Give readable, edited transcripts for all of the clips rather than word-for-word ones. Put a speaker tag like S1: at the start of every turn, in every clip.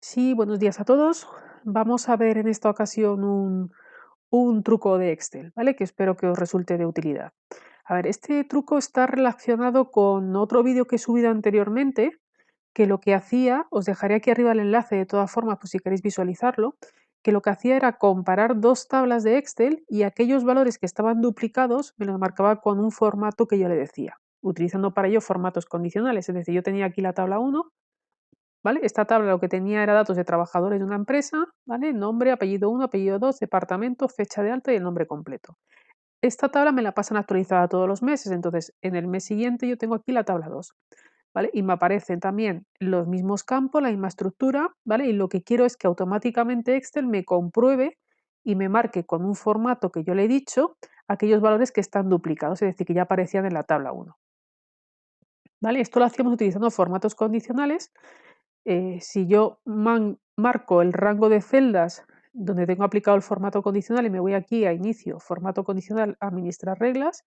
S1: Sí, buenos días a todos. Vamos a ver en esta ocasión un truco de Excel, ¿vale? Que espero que os resulte de utilidad. A ver, este truco está relacionado con otro vídeo que he subido anteriormente, que lo que hacía, os dejaré aquí arriba el enlace de todas formas por si queréis visualizarlo, que lo que hacía era comparar dos tablas de Excel y aquellos valores que estaban duplicados me los marcaba con un formato que yo le decía, utilizando para ello formatos condicionales. Es decir, yo tenía aquí la tabla 1. ¿Vale? Esta tabla lo que tenía era datos de trabajadores de una empresa, ¿vale? Nombre, apellido 1, apellido 2, departamento, fecha de alta y el nombre completo. Esta tabla me la pasan actualizada todos los meses, entonces en el mes siguiente yo tengo aquí la tabla 2, ¿vale? Y me aparecen también los mismos campos, la misma estructura, ¿vale? Y lo que quiero es que automáticamente Excel me compruebe y me marque con un formato que yo le he dicho aquellos valores que están duplicados, es decir, que ya aparecían en la tabla 1, ¿vale? Esto lo hacíamos utilizando formatos condicionales. Si yo marco el rango de celdas donde tengo aplicado el formato condicional y me voy aquí a inicio, formato condicional, administrar reglas,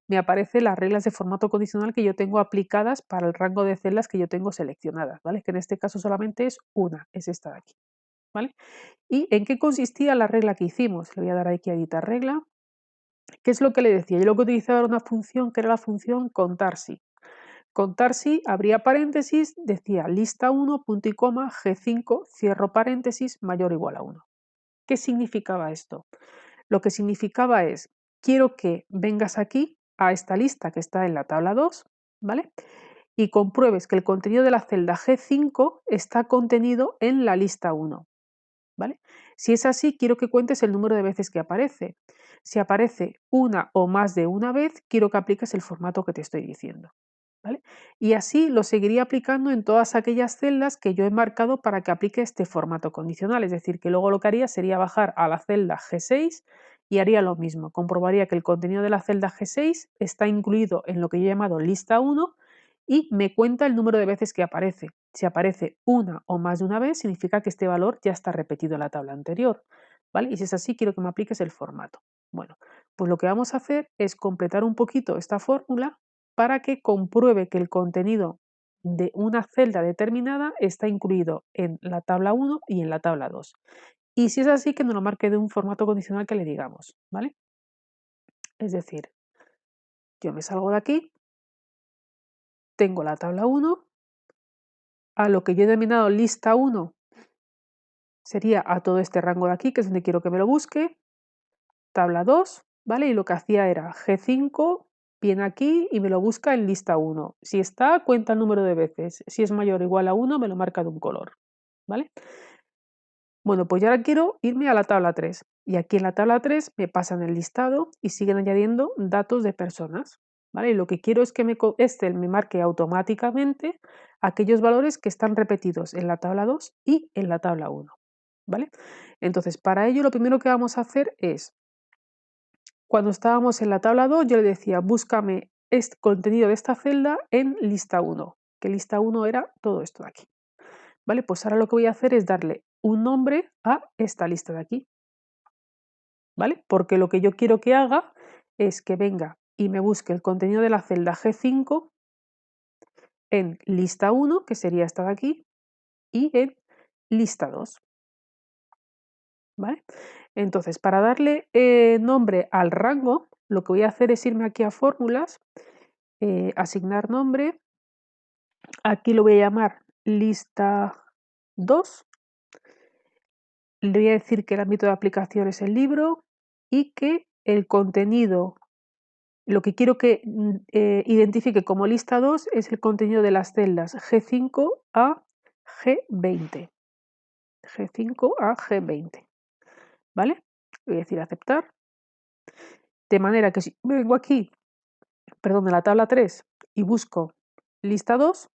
S1: me aparecen las reglas de formato condicional que yo tengo aplicadas para el rango de celdas que yo tengo seleccionadas, ¿vale? Que en este caso solamente es una, es esta de aquí, ¿vale? ¿Y en qué consistía la regla que hicimos? Le voy a dar aquí a editar regla. ¿Qué es lo que le decía? Yo lo que utilizaba era una función que era la función contar si. Contar si, abría paréntesis, decía lista 1, punto y coma, G5, cierro paréntesis, mayor o igual a 1. ¿Qué significaba esto? Lo que significaba es, quiero que vengas aquí a esta lista que está en la tabla 2, ¿vale? Y compruebes que el contenido de la celda G5 está contenido en la lista 1, ¿vale? Si es así, quiero que cuentes el número de veces que aparece. Si aparece una o más de una vez, quiero que apliques el formato que te estoy diciendo. ¿Vale? Y así lo seguiría aplicando en todas aquellas celdas que yo he marcado para que aplique este formato condicional. Es decir, que luego lo que haría sería bajar a la celda G6 y haría lo mismo. Comprobaría que el contenido de la celda G6 está incluido en lo que yo he llamado lista 1 y me cuenta el número de veces que aparece. Si aparece una o más de una vez, significa que este valor ya está repetido en la tabla anterior. ¿Vale? Y si es así, quiero que me apliques el formato. Bueno, pues lo que vamos a hacer es completar un poquito esta fórmula para que compruebe que el contenido de una celda determinada está incluido en la tabla 1 y en la tabla 2. Y si es así, que nos lo marque de un formato condicional que le digamos, ¿vale? Es decir, yo me salgo de aquí, tengo la tabla 1, a lo que yo he denominado lista 1 sería a todo este rango de aquí, que es donde quiero que me lo busque, tabla 2, ¿vale? Y lo que hacía era G5, viene aquí y me lo busca en lista 1. Si está, cuenta el número de veces. Si es mayor o igual a 1, me lo marca de un color, ¿vale? Bueno, pues yo ahora quiero irme a la tabla 3. Y aquí en la tabla 3 me pasan el listado y siguen añadiendo datos de personas, ¿vale? Y lo que quiero es que Excel me marque automáticamente aquellos valores que están repetidos en la tabla 2 y en la tabla 1, ¿vale? Entonces, para ello lo primero que vamos a hacer es, cuando estábamos en la tabla 2, yo le decía, búscame este contenido de esta celda en lista 1, que lista 1 era todo esto de aquí. ¿Vale? Pues ahora lo que voy a hacer es darle un nombre a esta lista de aquí, ¿vale? Porque lo que yo quiero que haga es que venga y me busque el contenido de la celda G5 en lista 1, que sería esta de aquí, y en lista 2, ¿vale? Entonces, para darle nombre al rango, lo que voy a hacer es irme aquí a fórmulas, asignar nombre, aquí lo voy a llamar lista 2. Le voy a decir que el ámbito de aplicación es el libro y que el contenido, lo que quiero que identifique como lista 2 es el contenido de las celdas G5 a G20. G5 a G20. ¿Vale? Le voy a decir aceptar. De manera que si vengo aquí, perdón, en la tabla 3 y busco lista 2,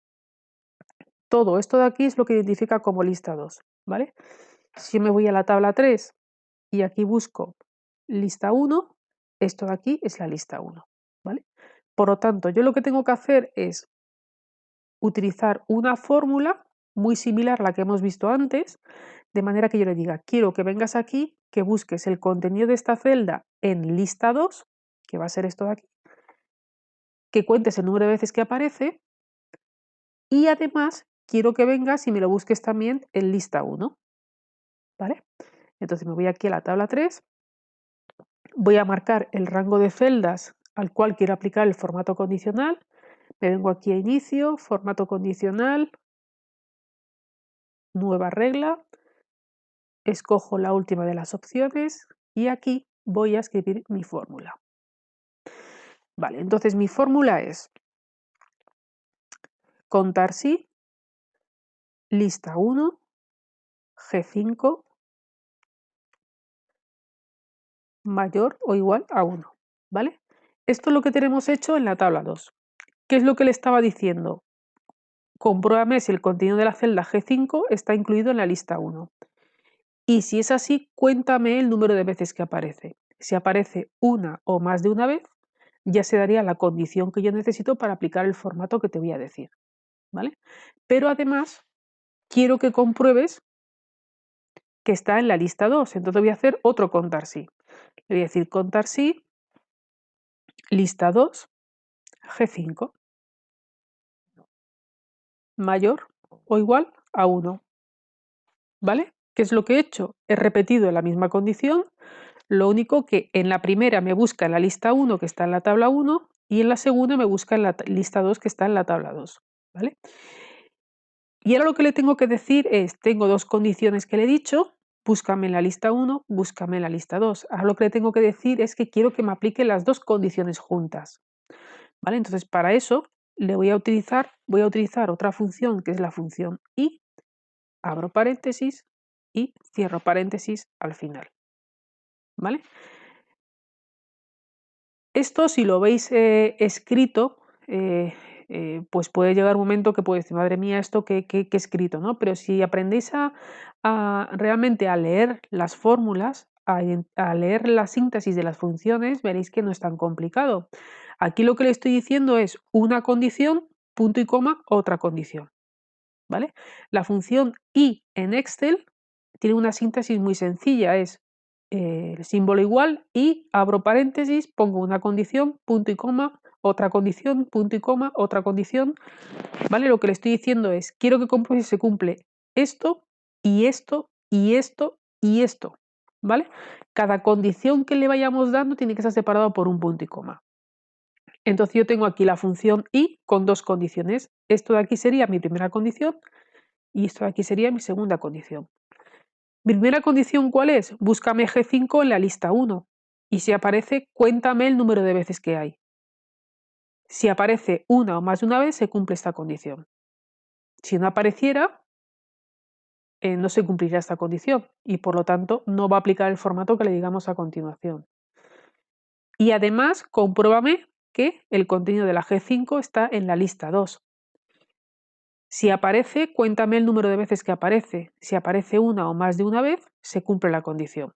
S1: todo esto de aquí es lo que identifica como lista 2. ¿Vale? Si yo me voy a la tabla 3 y aquí busco lista 1, esto de aquí es la lista 1, ¿vale? Por lo tanto, yo lo que tengo que hacer es utilizar una fórmula muy similar a la que hemos visto antes, de manera que yo le diga, quiero que vengas aquí, que busques el contenido de esta celda en lista 2, que va a ser esto de aquí, que cuentes el número de veces que aparece y además quiero que vengas y me lo busques también en lista 1, ¿vale? Entonces me voy aquí a la tabla 3, voy a marcar el rango de celdas al cual quiero aplicar el formato condicional, me vengo aquí a inicio, formato condicional, nueva regla, escojo la última de las opciones y aquí voy a escribir mi fórmula. Vale, entonces mi fórmula es contar si, lista 1, G5 mayor o igual a 1, ¿vale? Esto es lo que tenemos hecho en la tabla 2. ¿Qué es lo que le estaba diciendo? Compruébame si el contenido de la celda G5 está incluido en la lista 1. Y si es así, cuéntame el número de veces que aparece. Si aparece una o más de una vez, ya se daría la condición que yo necesito para aplicar el formato que te voy a decir, ¿vale? Pero además, quiero que compruebes que está en la lista 2. Entonces voy a hacer otro contar si. Le voy a decir contar si, lista 2, G5, mayor o igual a 1, ¿vale? ¿Qué es lo que he hecho? He repetido la misma condición, lo único que en la primera me busca en la lista 1 que está en la tabla 1 y en la segunda me busca en la lista 2 que está en la tabla 2, ¿vale? Y ahora lo que le tengo que decir es, tengo dos condiciones que le he dicho, búscame en la lista 1, búscame en la lista 2. Ahora lo que le tengo que decir es que quiero que me aplique las dos condiciones juntas, ¿vale? Entonces para eso le voy a utilizar otra función que es la función i, abro paréntesis y cierro paréntesis al final, ¿vale? Esto, si lo veis escrito, pues puede llegar un momento que puede decir, madre mía, esto que he escrito, ¿no? Pero si aprendéis realmente a leer las fórmulas, a leer la síntesis de las funciones, veréis que no es tan complicado. Aquí lo que le estoy diciendo es una condición, punto y coma, otra condición, ¿vale? La función i en Excel tiene una síntesis muy sencilla, es el símbolo igual y abro paréntesis, pongo una condición, punto y coma, otra condición, punto y coma, otra condición, ¿vale? Lo que le estoy diciendo es, quiero que compruebe si se cumple esto y esto y esto y esto, ¿vale? Cada condición que le vayamos dando tiene que estar separado por un punto y coma. Entonces yo tengo aquí la función i con dos condiciones. Esto de aquí sería mi primera condición y esto de aquí sería mi segunda condición. Mi primera condición, ¿cuál es? Búscame G5 en la lista 1 y si aparece, cuéntame el número de veces que hay. Si aparece una o más de una vez, se cumple esta condición. Si no apareciera, no se cumpliría esta condición y por lo tanto no va a aplicar el formato que le digamos a continuación. Y además, compruébame que el contenido de la G5 está en la lista 2. Si aparece, cuéntame el número de veces que aparece. Si aparece una o más de una vez, se cumple la condición,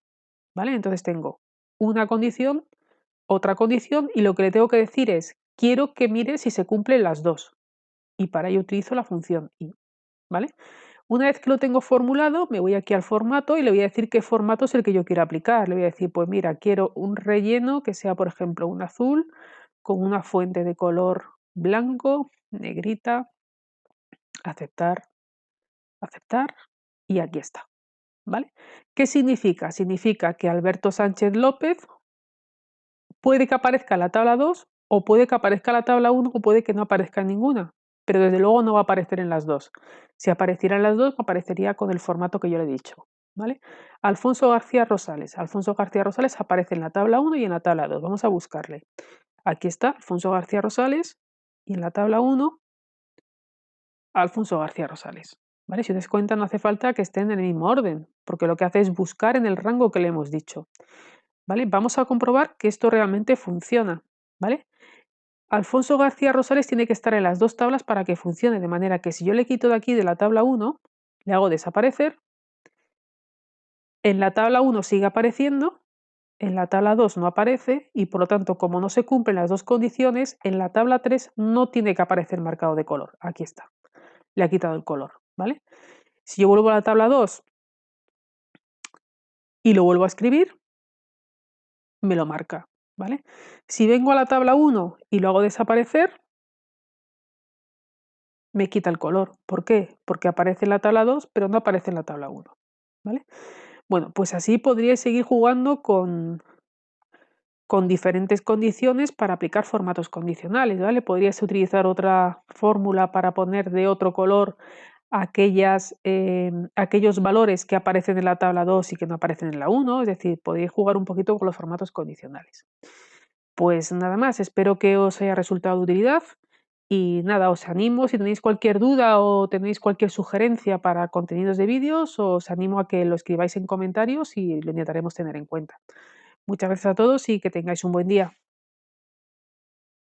S1: ¿vale? Entonces tengo una condición, otra condición y lo que le tengo que decir es, quiero que mire si se cumplen las dos. Y para ello utilizo la función i, ¿vale? Una vez que lo tengo formulado, me voy aquí al formato y le voy a decir qué formato es el que yo quiero aplicar. Le voy a decir, pues mira, quiero un relleno que sea, por ejemplo, un azul con una fuente de color blanco, negrita, aceptar, aceptar y aquí está, ¿vale? ¿Qué significa? Significa que Alberto Sánchez López puede que aparezca en la tabla 2 o puede que aparezca en la tabla 1 o puede que no aparezca en ninguna, pero desde luego no va a aparecer en las dos. Si apareciera en las dos, aparecería con el formato que yo le he dicho, ¿vale? Alfonso García Rosales. Alfonso García Rosales aparece en la tabla 1 y en la tabla 2. Vamos a buscarle. Aquí está Alfonso García Rosales y en la tabla 1 Alfonso García Rosales. ¿Vale? Si os das cuenta, no hace falta que estén en el mismo orden, porque lo que hace es buscar en el rango que le hemos dicho. ¿Vale? Vamos a comprobar que esto realmente funciona, ¿vale? Alfonso García Rosales tiene que estar en las dos tablas para que funcione, de manera que si yo le quito de aquí de la tabla 1, le hago desaparecer, en la tabla 1 sigue apareciendo, en la tabla 2 no aparece y por lo tanto, como no se cumplen las dos condiciones, en la tabla 3 no tiene que aparecer marcado de color. Aquí está, le ha quitado el color, ¿vale? Si yo vuelvo a la tabla 2 y lo vuelvo a escribir, me lo marca, ¿vale? Si vengo a la tabla 1 y lo hago desaparecer, me quita el color. ¿Por qué? Porque aparece en la tabla 2, pero no aparece en la tabla 1, ¿vale? Bueno, pues así podríais seguir jugando con diferentes condiciones para aplicar formatos condicionales, ¿vale? Podrías utilizar otra fórmula para poner de otro color aquellos valores que aparecen en la tabla 2 y que no aparecen en la 1, es decir, podríais jugar un poquito con los formatos condicionales. Pues nada más, espero que os haya resultado de utilidad y nada, os animo, si tenéis cualquier duda o tenéis cualquier sugerencia para contenidos de vídeos, os animo a que lo escribáis en comentarios y lo intentaremos tener en cuenta. Muchas gracias a todos y que tengáis un buen día.